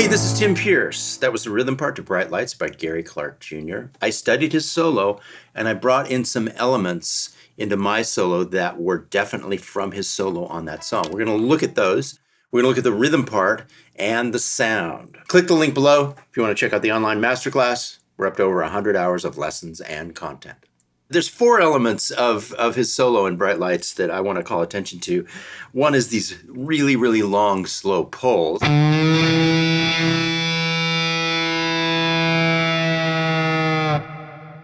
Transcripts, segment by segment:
Hey, this is Tim Pierce. That was the rhythm part to Bright Lights by Gary Clark Jr. I studied his solo, and I brought in some elements into my solo that were definitely from his solo on that song. We're going to look at those. We're going to look at the rhythm part and the sound. Click the link below if you want to check out the online masterclass. We're up to over 100 hours of lessons and content. There's 4 elements of his solo in Bright Lights that I want to call attention to. One is these really, really long, slow pulls.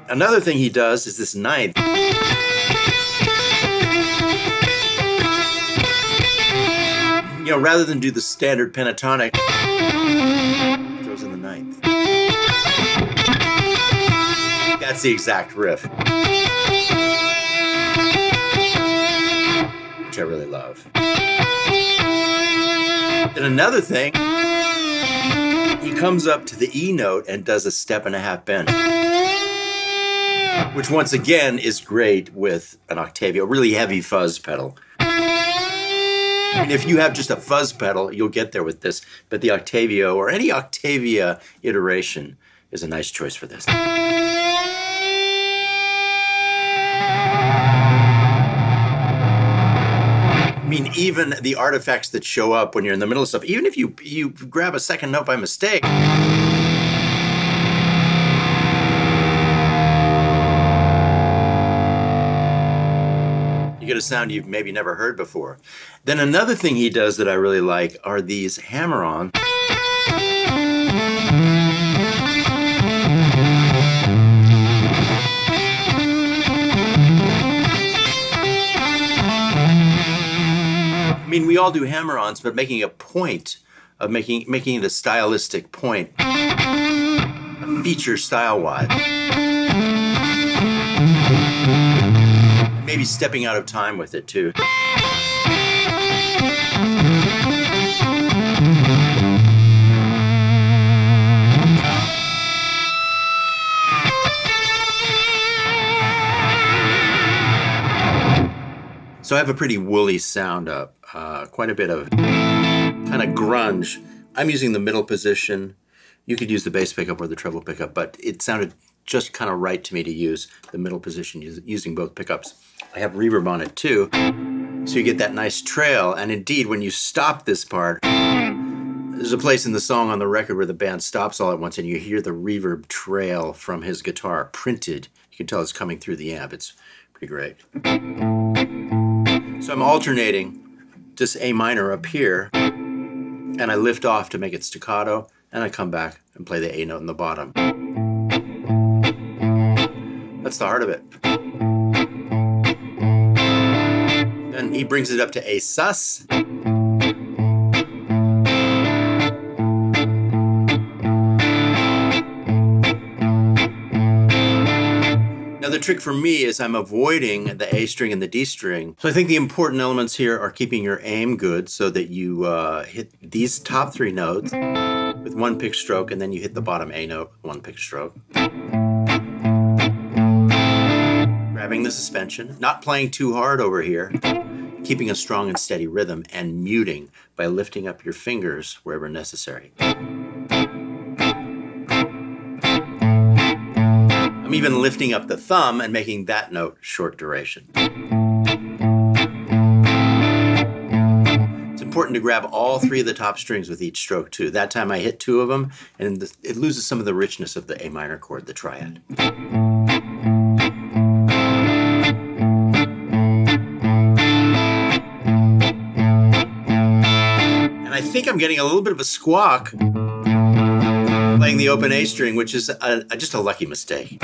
Another thing he does is this ninth. You know, rather than do the standard pentatonic, he throws in the ninth. That's the exact riff, which I really love. Then another thing, he comes up to the E note and does a 1.5 bend, which once again is great with an Octavio, really heavy fuzz pedal. And if you have just a fuzz pedal, you'll get there with this, but the Octavio or any Octavia iteration is a nice choice for this. I mean, even the artifacts that show up when you're in the middle of stuff, even if you grab a second note by mistake, you get a sound you've maybe never heard before. Then another thing he does that I really like are these hammer-on. I mean, we all do hammer-ons, but making a point of making it a stylistic point, a feature style-wise. Maybe stepping out of time with it too. So I have a pretty woolly sound up, quite a bit of kind of grunge. I'm using the middle position. You could use the bass pickup or the treble pickup, but it sounded just kind of right to me to use the middle position using both pickups. I have reverb on it too, so you get that nice trail. And indeed, when you stop this part, there's a place in the song on the record where the band stops all at once and you hear the reverb trail from his guitar printed. You can tell it's coming through the amp. It's pretty great. So I'm alternating just A minor up here, and I lift off to make it staccato, and I come back and play the A note in the bottom. That's the heart of it. Then he brings it up to A sus. Now the trick for me is I'm avoiding the A string and the D string. So I think the important elements here are keeping your aim good so that you hit these top 3 notes with 1 pick stroke, and then you hit the bottom A note with 1 pick stroke. Grabbing the suspension, not playing too hard over here, keeping a strong and steady rhythm, and muting by lifting up your fingers wherever necessary. I'm even lifting up the thumb and making that note short duration. It's important to grab all 3 of the top strings with each stroke too. That time I hit 2 of them, and it loses some of the richness of the A minor chord, the triad. I think I'm getting a little bit of a squawk playing the open A string, which is just a lucky mistake.